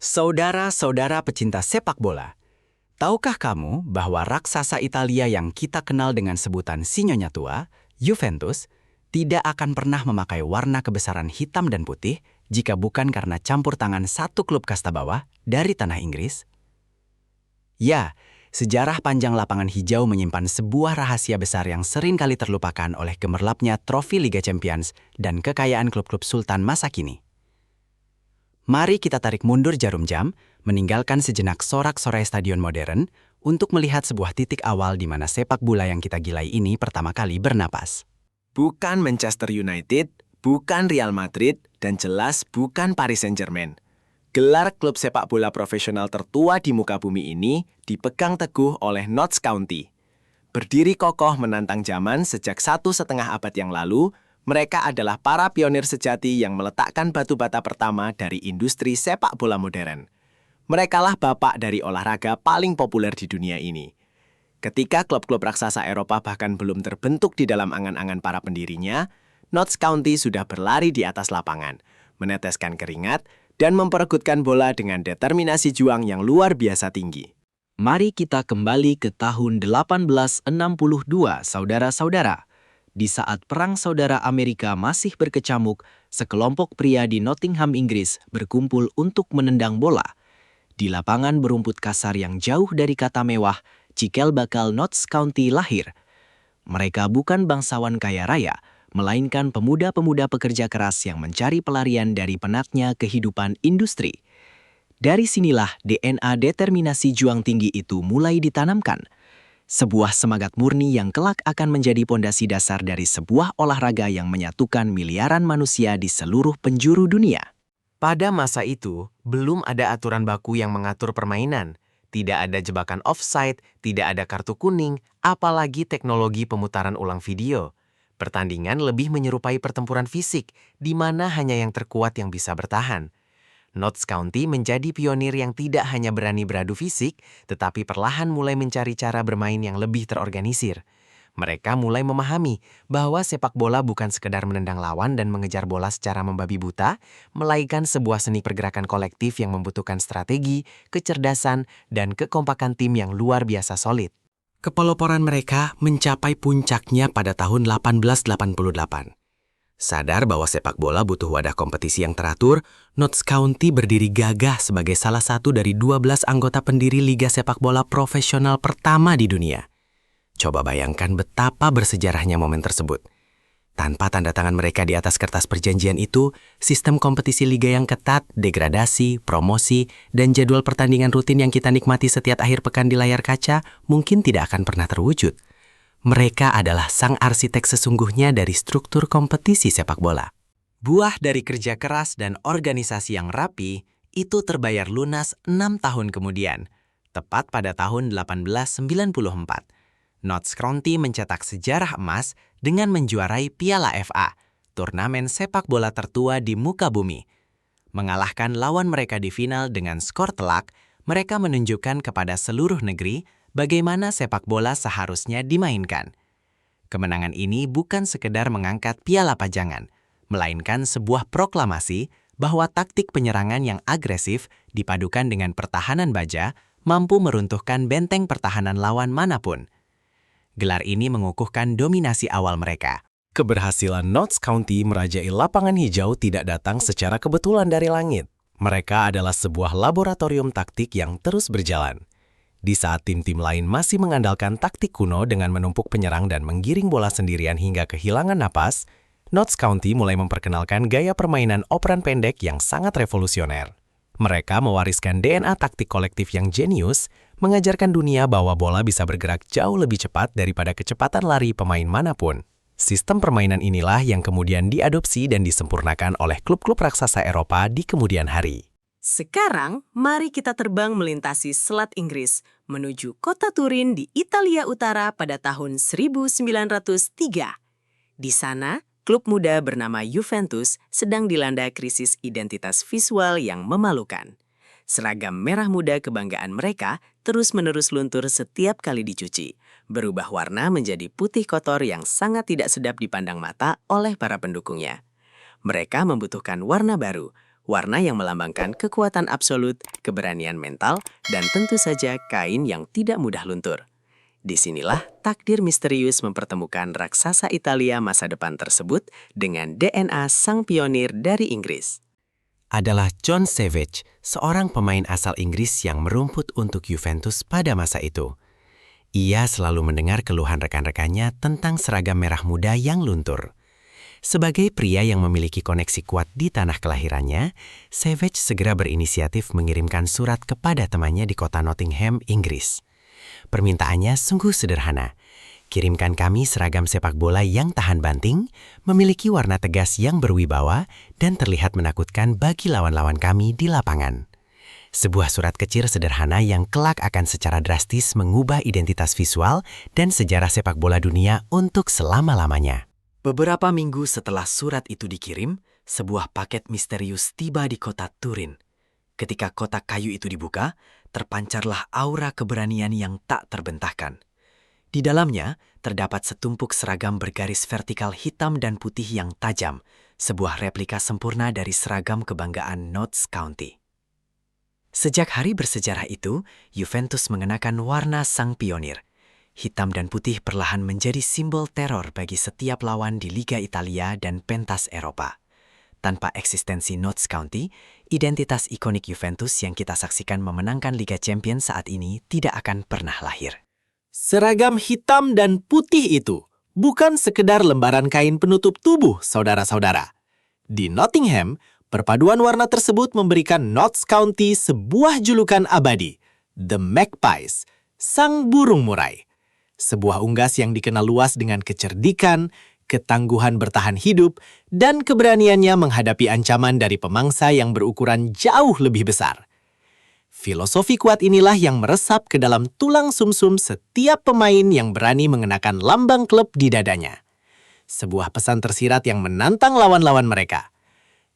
Saudara-saudara pecinta sepak bola, tahukah kamu bahwa raksasa Italia yang kita kenal dengan sebutan Sinyonya Tua, Juventus, tidak akan pernah memakai warna kebesaran hitam dan putih jika bukan karena campur tangan satu klub kasta bawah dari tanah Inggris? Ya, sejarah panjang lapangan hijau menyimpan sebuah rahasia besar yang sering kali terlupakan oleh gemerlapnya trofi Liga Champions dan kekayaan klub-klub sultan masa kini. Mari kita tarik mundur jarum jam, meninggalkan sejenak sorak-sorai stadion modern untuk melihat sebuah titik awal di mana sepak bola yang kita gilai ini pertama kali bernapas. Bukan Manchester United, bukan Real Madrid, dan jelas bukan Paris Saint-Germain. Gelar klub sepak bola profesional tertua di muka bumi ini dipegang teguh oleh Notts County. Berdiri kokoh menantang zaman sejak 1,5 abad yang lalu, mereka adalah para pionir sejati yang meletakkan batu bata pertama dari industri sepak bola modern. Merekalah bapak dari olahraga paling populer di dunia ini. Ketika klub-klub raksasa Eropa bahkan belum terbentuk di dalam angan-angan para pendirinya, Notts County sudah berlari di atas lapangan, meneteskan keringat, dan memperebutkan bola dengan determinasi juang yang luar biasa tinggi. Mari kita kembali ke tahun 1862, saudara-saudara. Di saat Perang Saudara Amerika masih berkecamuk, sekelompok pria di Nottingham, Inggris berkumpul untuk menendang bola. Di lapangan berumput kasar yang jauh dari kata mewah, cikal bakal Notts County lahir. Mereka bukan bangsawan kaya raya, melainkan pemuda-pemuda pekerja keras yang mencari pelarian dari penatnya kehidupan industri. Dari sinilah DNA determinasi juang tinggi itu mulai ditanamkan. Sebuah semangat murni yang kelak akan menjadi pondasi dasar dari sebuah olahraga yang menyatukan miliaran manusia di seluruh penjuru dunia. Pada masa itu, belum ada aturan baku yang mengatur permainan. Tidak ada jebakan offside, tidak ada kartu kuning, apalagi teknologi pemutaran ulang video. Pertandingan lebih menyerupai pertempuran fisik, di mana hanya yang terkuat yang bisa bertahan. Notts County menjadi pionir yang tidak hanya berani beradu fisik, tetapi perlahan mulai mencari cara bermain yang lebih terorganisir. Mereka mulai memahami bahwa sepak bola bukan sekedar menendang lawan dan mengejar bola secara membabi buta, melainkan sebuah seni pergerakan kolektif yang membutuhkan strategi, kecerdasan, dan kekompakan tim yang luar biasa solid. Kepeloporan mereka mencapai puncaknya pada tahun 1888. Sadar bahwa sepak bola butuh wadah kompetisi yang teratur, Notts County berdiri gagah sebagai salah satu dari 12 anggota pendiri Liga Sepak Bola Profesional pertama di dunia. Coba bayangkan betapa bersejarahnya momen tersebut. Tanpa tanda tangan mereka di atas kertas perjanjian itu, sistem kompetisi liga yang ketat, degradasi, promosi, dan jadwal pertandingan rutin yang kita nikmati setiap akhir pekan di layar kaca mungkin tidak akan pernah terwujud. Mereka adalah sang arsitek sesungguhnya dari struktur kompetisi sepak bola. Buah dari kerja keras dan organisasi yang rapi, itu terbayar lunas 6 tahun kemudian, tepat pada tahun 1894. Notts County mencetak sejarah emas dengan menjuarai Piala FA, turnamen sepak bola tertua di muka bumi. Mengalahkan lawan mereka di final dengan skor telak, mereka menunjukkan kepada seluruh negeri bagaimana sepak bola seharusnya dimainkan. Kemenangan ini bukan sekedar mengangkat piala pajangan, melainkan sebuah proklamasi bahwa taktik penyerangan yang agresif dipadukan dengan pertahanan baja mampu meruntuhkan benteng pertahanan lawan manapun. Gelar ini mengukuhkan dominasi awal mereka. Keberhasilan Notts County merajai lapangan hijau tidak datang secara kebetulan dari langit. Mereka adalah sebuah laboratorium taktik yang terus berjalan. Di saat tim-tim lain masih mengandalkan taktik kuno dengan menumpuk penyerang dan menggiring bola sendirian hingga kehilangan napas, Notts County mulai memperkenalkan gaya permainan operan pendek yang sangat revolusioner. Mereka mewariskan DNA taktik kolektif yang jenius, mengajarkan dunia bahwa bola bisa bergerak jauh lebih cepat daripada kecepatan lari pemain manapun. Sistem permainan inilah yang kemudian diadopsi dan disempurnakan oleh klub-klub raksasa Eropa di kemudian hari. Sekarang, mari kita terbang melintasi Selat Inggris menuju kota Turin di Italia Utara pada tahun 1903. Di sana, klub muda bernama Juventus sedang dilanda krisis identitas visual yang memalukan. Seragam merah muda kebanggaan mereka terus-menerus luntur setiap kali dicuci, berubah warna menjadi putih kotor yang sangat tidak sedap dipandang mata oleh para pendukungnya. Mereka membutuhkan warna baru, warna yang melambangkan kekuatan absolut, keberanian mental, dan tentu saja kain yang tidak mudah luntur. Disinilah takdir misterius mempertemukan raksasa Italia masa depan tersebut dengan DNA sang pionir dari Inggris. Adalah John Savage, seorang pemain asal Inggris yang merumput untuk Juventus pada masa itu. Ia selalu mendengar keluhan rekan-rekannya tentang seragam merah muda yang luntur. Sebagai pria yang memiliki koneksi kuat di tanah kelahirannya, Savage segera berinisiatif mengirimkan surat kepada temannya di kota Nottingham, Inggris. Permintaannya sungguh sederhana. Kirimkan kami seragam sepak bola yang tahan banting, memiliki warna tegas yang berwibawa, dan terlihat menakutkan bagi lawan-lawan kami di lapangan. Sebuah surat kecil sederhana yang kelak akan secara drastis mengubah identitas visual dan sejarah sepak bola dunia untuk selama-lamanya. Beberapa minggu setelah surat itu dikirim, sebuah paket misterius tiba di kota Turin. Ketika kotak kayu itu dibuka, terpancarlah aura keberanian yang tak terbentahkan. Di dalamnya, terdapat setumpuk seragam bergaris vertikal hitam dan putih yang tajam, sebuah replika sempurna dari seragam kebanggaan Notts County. Sejak hari bersejarah itu, Juventus mengenakan warna sang pionir. Hitam dan putih perlahan menjadi simbol teror bagi setiap lawan di Liga Italia dan pentas Eropa. Tanpa eksistensi Notts County, identitas ikonik Juventus yang kita saksikan memenangkan Liga Champions saat ini tidak akan pernah lahir. Seragam hitam dan putih itu bukan sekedar lembaran kain penutup tubuh, saudara-saudara. Di Nottingham, perpaduan warna tersebut memberikan Notts County sebuah julukan abadi, The Magpies, sang burung murai. Sebuah unggas yang dikenal luas dengan kecerdikan, ketangguhan bertahan hidup, dan keberaniannya menghadapi ancaman dari pemangsa yang berukuran jauh lebih besar. Filosofi kuat inilah yang meresap ke dalam tulang sumsum setiap pemain yang berani mengenakan lambang klub di dadanya. Sebuah pesan tersirat yang menantang lawan-lawan mereka.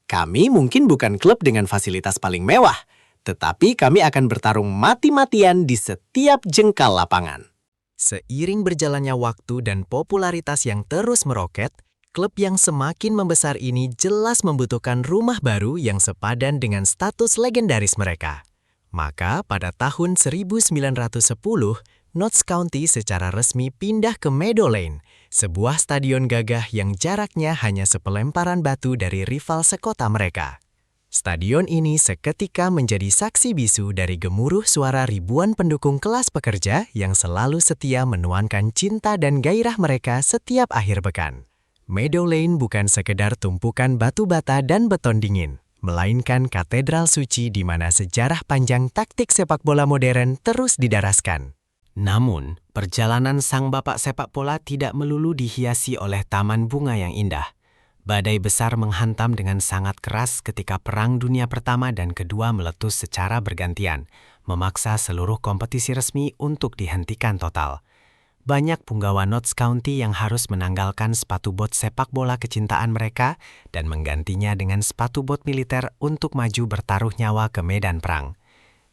Kami mungkin bukan klub dengan fasilitas paling mewah, tetapi kami akan bertarung mati-matian di setiap jengkal lapangan. Seiring berjalannya waktu dan popularitas yang terus meroket, klub yang semakin membesar ini jelas membutuhkan rumah baru yang sepadan dengan status legendaris mereka. Maka pada tahun 1910, Notts County secara resmi pindah ke Meadow Lane, sebuah stadion gagah yang jaraknya hanya sepelemparan batu dari rival sekota mereka. Stadion ini seketika menjadi saksi bisu dari gemuruh suara ribuan pendukung kelas pekerja yang selalu setia menuankan cinta dan gairah mereka setiap akhir pekan. Meadow Lane bukan sekedar tumpukan batu bata dan beton dingin, melainkan katedral suci di mana sejarah panjang taktik sepak bola modern terus didaraskan. Namun, perjalanan sang bapak sepak bola tidak melulu dihiasi oleh taman bunga yang indah. Badai besar menghantam dengan sangat keras ketika Perang Dunia Pertama dan Kedua meletus secara bergantian, memaksa seluruh kompetisi resmi untuk dihentikan total. Banyak punggawa Notts County yang harus menanggalkan sepatu bot sepak bola kecintaan mereka dan menggantinya dengan sepatu bot militer untuk maju bertaruh nyawa ke medan perang.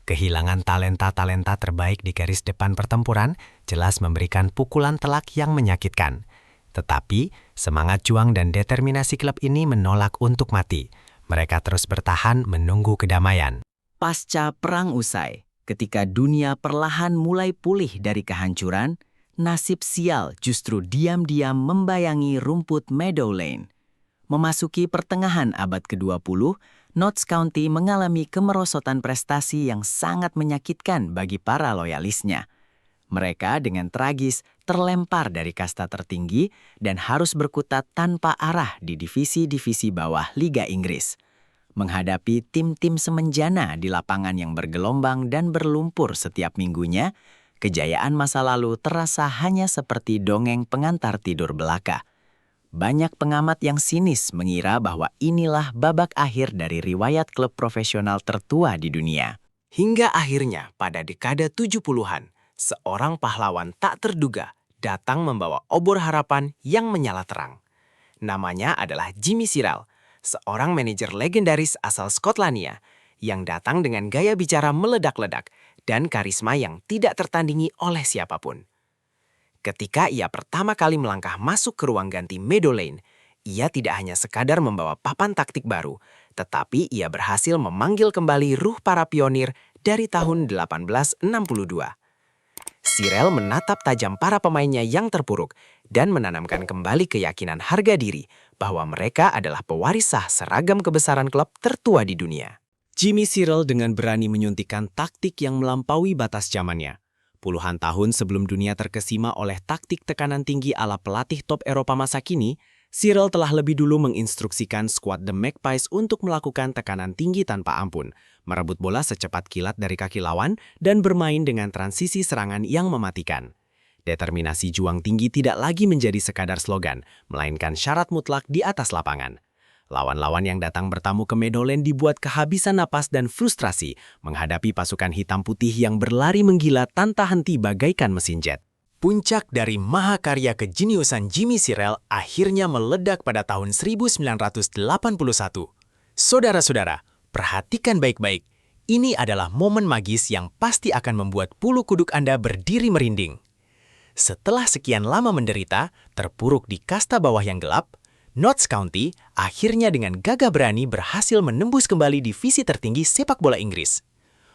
Kehilangan talenta-talenta terbaik di garis depan pertempuran jelas memberikan pukulan telak yang menyakitkan. Tetapi, semangat juang dan determinasi klub ini menolak untuk mati. Mereka terus bertahan menunggu kedamaian. Pasca perang usai, ketika dunia perlahan mulai pulih dari kehancuran, nasib sial justru diam-diam membayangi rumput Meadow Lane. Memasuki pertengahan abad ke-20, Notts County mengalami kemerosotan prestasi yang sangat menyakitkan bagi para loyalisnya. Mereka dengan tragis terlempar dari kasta tertinggi dan harus berkutat tanpa arah di divisi-divisi bawah Liga Inggris. Menghadapi tim-tim semenjana di lapangan yang bergelombang dan berlumpur setiap minggunya, kejayaan masa lalu terasa hanya seperti dongeng pengantar tidur belaka. Banyak pengamat yang sinis mengira bahwa inilah babak akhir dari riwayat klub profesional tertua di dunia. Hingga akhirnya pada dekade 70-an, seorang pahlawan tak terduga datang membawa obor harapan yang menyala terang. Namanya adalah Jimmy Cyril, seorang manajer legendaris asal Skotlandia yang datang dengan gaya bicara meledak-ledak dan karisma yang tidak tertandingi oleh siapapun. Ketika ia pertama kali melangkah masuk ke ruang ganti Meadow Lane, ia tidak hanya sekadar membawa papan taktik baru, tetapi ia berhasil memanggil kembali ruh para pionir dari tahun 1862. Cyril menatap tajam para pemainnya yang terpuruk dan menanamkan kembali keyakinan harga diri bahwa mereka adalah pewaris sah seragam kebesaran klub tertua di dunia. Jimmy Cyril dengan berani menyuntikkan taktik yang melampaui batas zamannya. Puluhan tahun sebelum dunia terkesima oleh taktik tekanan tinggi ala pelatih top Eropa masa kini, Cyril telah lebih dulu menginstruksikan skuad The Magpies untuk melakukan tekanan tinggi tanpa ampun, merebut bola secepat kilat dari kaki lawan, dan bermain dengan transisi serangan yang mematikan. Determinasi juang tinggi tidak lagi menjadi sekadar slogan, melainkan syarat mutlak di atas lapangan. Lawan-lawan yang datang bertamu ke Meadowlands dibuat kehabisan napas dan frustrasi menghadapi pasukan hitam putih yang berlari menggila tanpa henti bagaikan mesin jet. Puncak dari mahakarya kejeniusan Jimmy Cyril akhirnya meledak pada tahun 1981. Saudara-saudara, perhatikan baik-baik. Ini adalah momen magis yang pasti akan membuat bulu kuduk Anda berdiri merinding. Setelah sekian lama menderita, terpuruk di kasta bawah yang gelap, Notts County akhirnya dengan gagah berani berhasil menembus kembali divisi tertinggi sepak bola Inggris.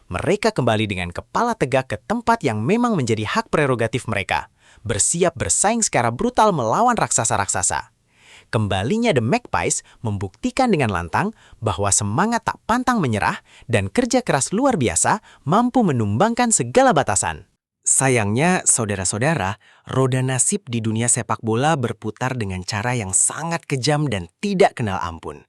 Mereka kembali dengan kepala tegak ke tempat yang memang menjadi hak prerogatif mereka, bersiap bersaing secara brutal melawan raksasa-raksasa. Kembalinya The Magpies membuktikan dengan lantang bahwa semangat tak pantang menyerah dan kerja keras luar biasa mampu menumbangkan segala batasan. Sayangnya, saudara-saudara, roda nasib di dunia sepak bola berputar dengan cara yang sangat kejam dan tidak kenal ampun.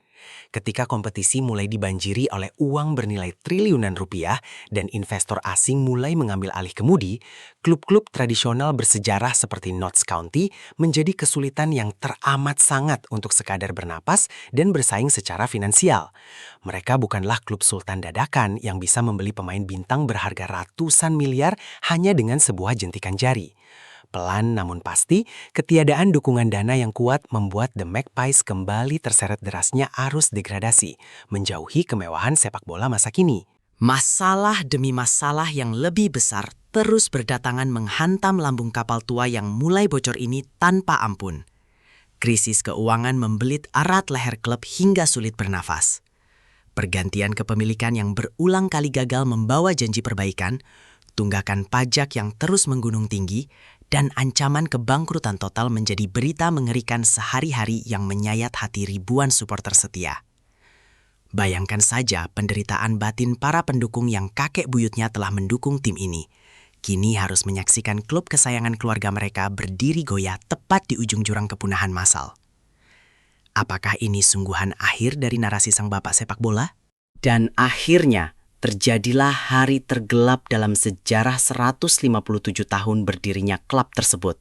Ketika kompetisi mulai dibanjiri oleh uang bernilai triliunan rupiah dan investor asing mulai mengambil alih kemudi, klub-klub tradisional bersejarah seperti Notts County menjadi kesulitan yang teramat sangat untuk sekadar bernapas dan bersaing secara finansial. Mereka bukanlah klub sultan dadakan yang bisa membeli pemain bintang berharga ratusan miliar hanya dengan sebuah jentikan jari. Pelan namun pasti, ketiadaan dukungan dana yang kuat membuat The Magpies kembali terseret derasnya arus degradasi, menjauhi kemewahan sepak bola masa kini. Masalah demi masalah yang lebih besar terus berdatangan menghantam lambung kapal tua yang mulai bocor ini tanpa ampun. Krisis keuangan membelit erat leher klub hingga sulit bernafas. Pergantian kepemilikan yang berulang kali gagal membawa janji perbaikan, tunggakan pajak yang terus menggunung tinggi, dan ancaman kebangkrutan total menjadi berita mengerikan sehari-hari yang menyayat hati ribuan supporter setia. Bayangkan saja penderitaan batin para pendukung yang kakek buyutnya telah mendukung tim ini. Kini harus menyaksikan klub kesayangan keluarga mereka berdiri goyah tepat di ujung jurang kepunahan massal. Apakah ini sungguhan akhir dari narasi sang bapak sepak bola? Dan akhirnya, terjadilah hari tergelap dalam sejarah 157 tahun berdirinya klub tersebut.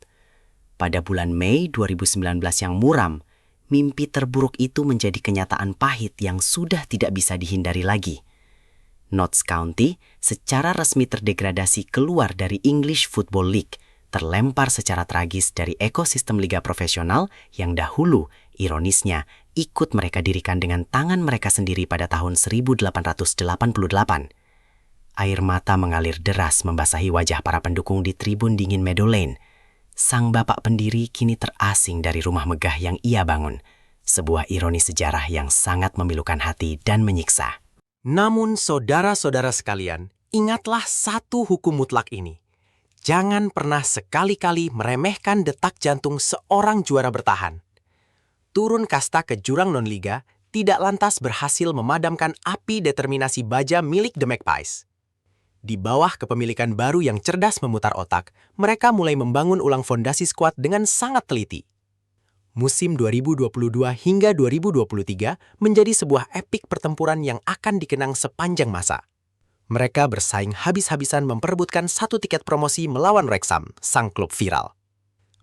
Pada bulan Mei 2019 yang muram, mimpi terburuk itu menjadi kenyataan pahit yang sudah tidak bisa dihindari lagi. Notts County secara resmi terdegradasi keluar dari English Football League, terlempar secara tragis dari ekosistem liga profesional yang dahulu, ironisnya, ikut mereka dirikan dengan tangan mereka sendiri pada tahun 1888. Air mata mengalir deras membasahi wajah para pendukung di tribun dingin Meadowlands. Sang bapak pendiri kini terasing dari rumah megah yang ia bangun. Sebuah ironi sejarah yang sangat memilukan hati dan menyiksa. Namun saudara-saudara sekalian, ingatlah satu hukum mutlak ini. Jangan pernah sekali-kali meremehkan detak jantung seorang juara bertahan. Turun kasta ke jurang non-liga tidak lantas berhasil memadamkan api determinasi baja milik The Magpies. Di bawah kepemilikan baru yang cerdas memutar otak, mereka mulai membangun ulang fondasi skuad dengan sangat teliti. Musim 2022 hingga 2023 menjadi sebuah epik pertempuran yang akan dikenang sepanjang masa. Mereka bersaing habis-habisan memperebutkan satu tiket promosi melawan Wrexham, sang klub viral.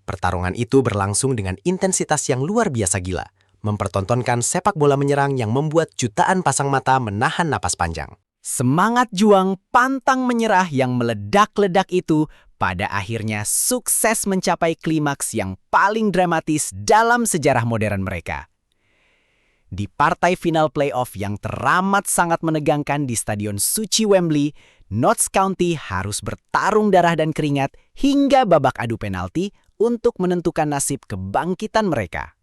Pertarungan itu berlangsung dengan intensitas yang luar biasa gila, mempertontonkan sepak bola menyerang yang membuat jutaan pasang mata menahan napas panjang. Semangat juang pantang menyerah yang meledak-ledak itu pada akhirnya sukses mencapai klimaks yang paling dramatis dalam sejarah modern mereka. Di partai final playoff yang teramat sangat menegangkan di Stadion Suci Wembley, Notts County harus bertarung darah dan keringat hingga babak adu penalti untuk menentukan nasib kebangkitan mereka.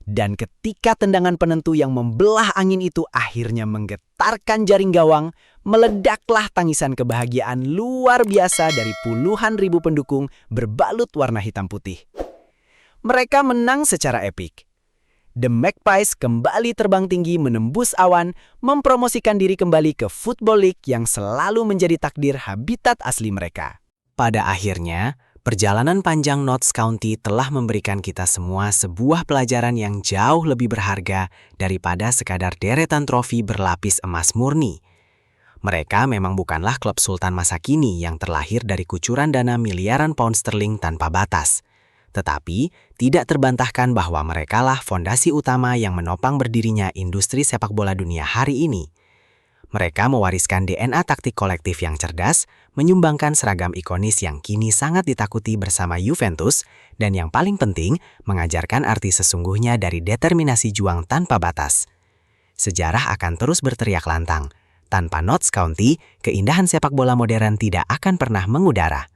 Dan ketika tendangan penentu yang membelah angin itu akhirnya menggetarkan jaring gawang, meledaklah tangisan kebahagiaan luar biasa dari puluhan ribu pendukung berbalut warna hitam putih. Mereka menang secara epik. The Magpies kembali terbang tinggi menembus awan, mempromosikan diri kembali ke Football League yang selalu menjadi takdir habitat asli mereka. Pada akhirnya, perjalanan panjang Notts County telah memberikan kita semua sebuah pelajaran yang jauh lebih berharga daripada sekadar deretan trofi berlapis emas murni. Mereka memang bukanlah klub sultan masa kini yang terlahir dari kucuran dana miliaran pound sterling tanpa batas. Tetapi, tidak terbantahkan bahwa merekalah fondasi utama yang menopang berdirinya industri sepak bola dunia hari ini. Mereka mewariskan DNA taktik kolektif yang cerdas, menyumbangkan seragam ikonis yang kini sangat ditakuti bersama Juventus, dan yang paling penting, mengajarkan arti sesungguhnya dari determinasi juang tanpa batas. Sejarah akan terus berteriak lantang. Tanpa Notts County, keindahan sepak bola modern tidak akan pernah mengudara.